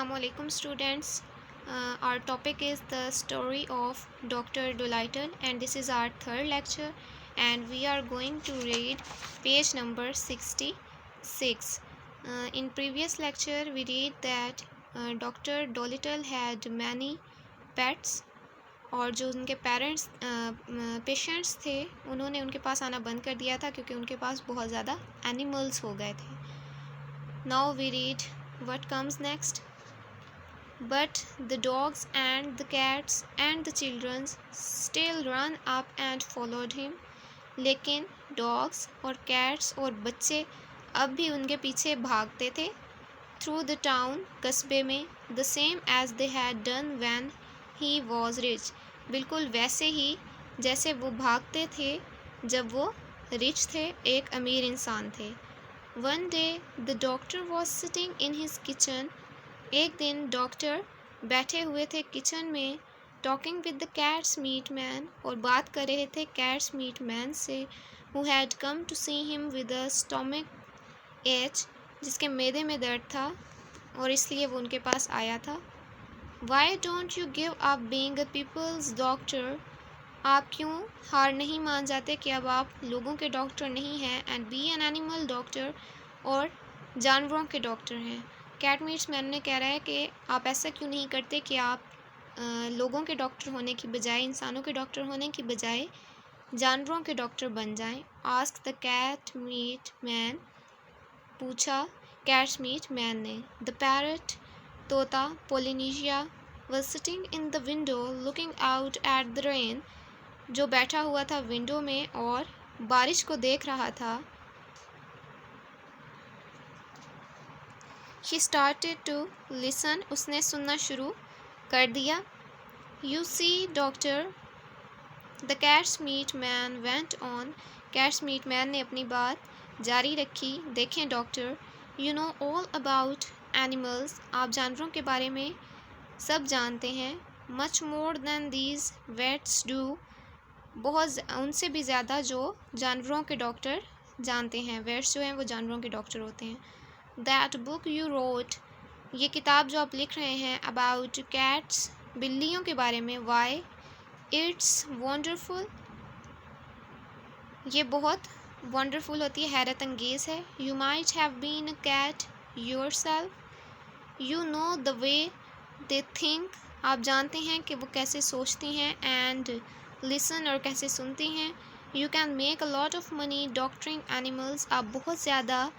Assalamualaikum students. Our topic is the story of Dr. Dolittle and this is our third lecture and we are going to read page number 66. In previous lecture we read that Dr. Dolittle had many pets और जो उनके patients थे उन्होंने उनके पास आना बंद कर दिया था क्योंकि उनके पास बहुत ज़्यादा एनिमल्स हो गए थे. Now we read what comes next. But the dogs and the cats and the children still ran up and followed him. लेकिन डॉग्स और कैट्स और बच्चे अब भी उनके पीछे भागते थे. Through the town, कस्बे में, the same as they had done when he was rich. बिल्कुल वैसे ही जैसे वो भागते थे जब वो रिच थे, एक अमीर इंसान थे. One day the doctor was sitting in his kitchen. एक दिन डॉक्टर बैठे हुए थे किचन में, talking with the cat's meat man और बात कर रहे थे cat's meat man से, who had come to see him with a stomach ache, जिसके मैदे में दर्द था और इसलिए वो उनके पास आया था. Why don't you give up being a people's doctor? आप क्यों हार नहीं मान जाते कि अब आप लोगों के डॉक्टर नहीं हैं and be an animal doctor और जानवरों के डॉक्टर हैं. कैट मीट्स मैन ने कह रहा है कि आप ऐसा क्यों नहीं करते कि आप लोगों के डॉक्टर होने की बजाय, इंसानों के डॉक्टर होने की बजाय जानवरों के डॉक्टर बन जाएं. Ask the cat meat man, पूछा कैट मीट मैन ने. द पैरट, तोता, Polynesia was sitting in the window looking out at the rain, जो बैठा हुआ था विंडो में और बारिश को देख रहा था. He started to listen, उसने सुनना शुरू कर दिया. You see doctor, the cat's meat man went on. cat's meat man ने अपनी बात जारी रखी. देखें doctor, you know all about animals, आप जानवरों के बारे में सब जानते हैं. Much more than these vets do, बहुत उनसे भी ज़्यादा जो जानवरों के डॉक्टर जानते हैं. वेट्स जो हैं वो जानवरों के डॉक्टर होते हैं. That book you wrote, ये किताब जो आप लिख रहे हैं about cats, बिल्लियों के बारे में, why it's wonderful, ये बहुत wonderful होती है, हैरत अंगेज़ है. You might have been a cat yourself, you know the way they think, आप जानते हैं कि वो कैसे सोचती हैं, and listen और कैसे सुनती हैं. You can make a lot of money doctoring animals, आप बहुत ज़्यादा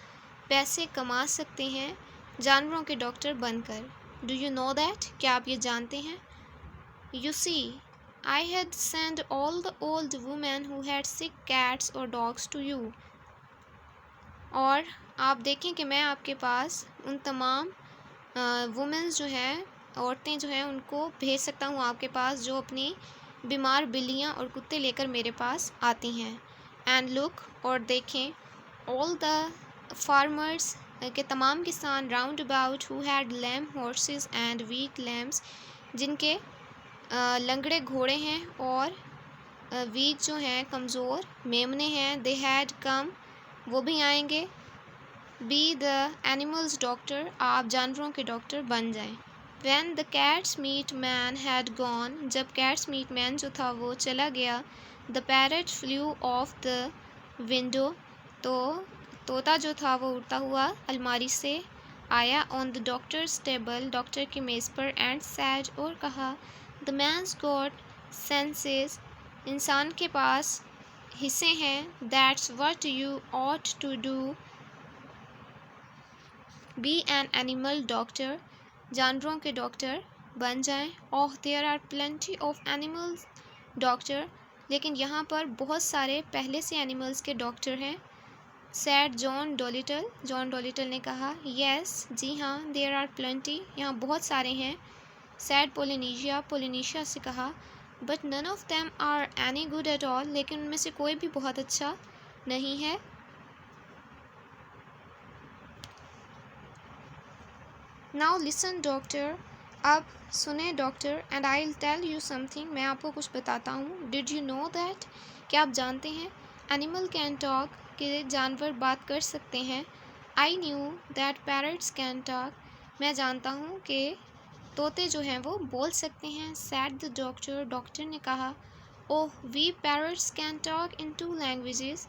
पैसे कमा सकते हैं जानवरों के डॉक्टर बनकर. Do you know that, क्या आप ये जानते हैं? You see, I had sent all the old women who had sick cats or dogs to you. और आप देखें कि मैं आपके पास उन तमाम वुमेन्स जो हैं, औरतें जो हैं, उनको भेज सकता हूँ आपके पास जो अपनी बीमार बिल्लियाँ और कुत्ते लेकर मेरे पास आती हैं. एंड लुक, और देखें, ऑल द फार्मर्स, के तमाम किसान, round about, who had lame horses and weak lambs, जिनके लंगड़े घोड़े हैं और वीक जो हैं, कमज़ोर मेमने हैं. दे हैड कम, वो भी आएंगे. बी द एनिमल्स डॉक्टर, आप जानवरों के डॉक्टर बन जाएं. When the cat's meat man had gone, जब cat's meat man जो था वो चला गया, the parrot flew off the window, तो तोता जो था वो उड़ता हुआ अलमारी से आया. On the doctor's table, doctor की मेज़ पर, and said, और कहा, the man's got senses, इंसान के पास हिस्से हैं. That's what you ought to do, be an animal doctor, जानवरों के डॉक्टर बन जाएं. Oh there are plenty of animals doctor, लेकिन यहाँ पर बहुत सारे पहले से एनिमल्स के डॉक्टर हैं. Sad John Doolittle, John Doolittle ने कहा. येस, जी हाँ, देयर आर प्लेंटी, यहाँ बहुत सारे हैं. सैड पोलिनेशिया, पोलिनेशिया से कहा. But none of them are any good at all, लेकिन उनमें से कोई भी बहुत अच्छा नहीं है. नाउ लिसन डॉक्टर, अब सुने doctor, and I will tell you something, मैं आपको कुछ बताता हूँ. डिड यू नो दैट, क्या आप जानते हैं, एनिमल कैन टॉक, कि जानवर बात कर सकते हैं. I knew that parrots can talk, मैं जानता हूँ कि तोते जो हैं वो बोल सकते हैं। सैड द डॉक्टर, डॉक्टर ने कहा। Oh, we parrots can talk in 2 languages.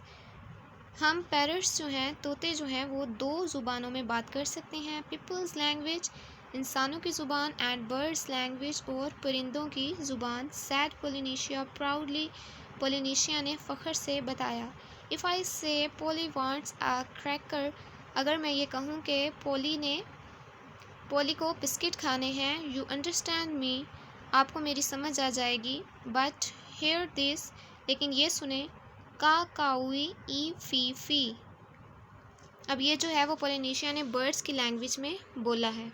हम पैरट्स जो हैं, तोते जो हैं, वो 2 ज़ुबानों में बात कर सकते हैं। पीपल्स लैंग्वेज, इंसानों की ज़ुबान, एंड बर्ड्स लैंग्वेज, और परिंदों की ज़ुबान। सैड पोलिनेशिया प्राउडली, पोलिनेशिया ने फ़ख्र से बताया। इफ़ आई से पोली वांट्स अ क्रैकर, अगर मैं ये कहूँ कि पोली को बिस्किट खाने हैं। यू अंडरस्टैंड मी, आपको मेरी समझ आ जाएगी। बट हेयर दिस, लेकिन ये सुने। का काउई ई फी फी। अब ये जो है वो पोलिनेशिया ने बर्ड्स की लैंग्वेज में बोला है।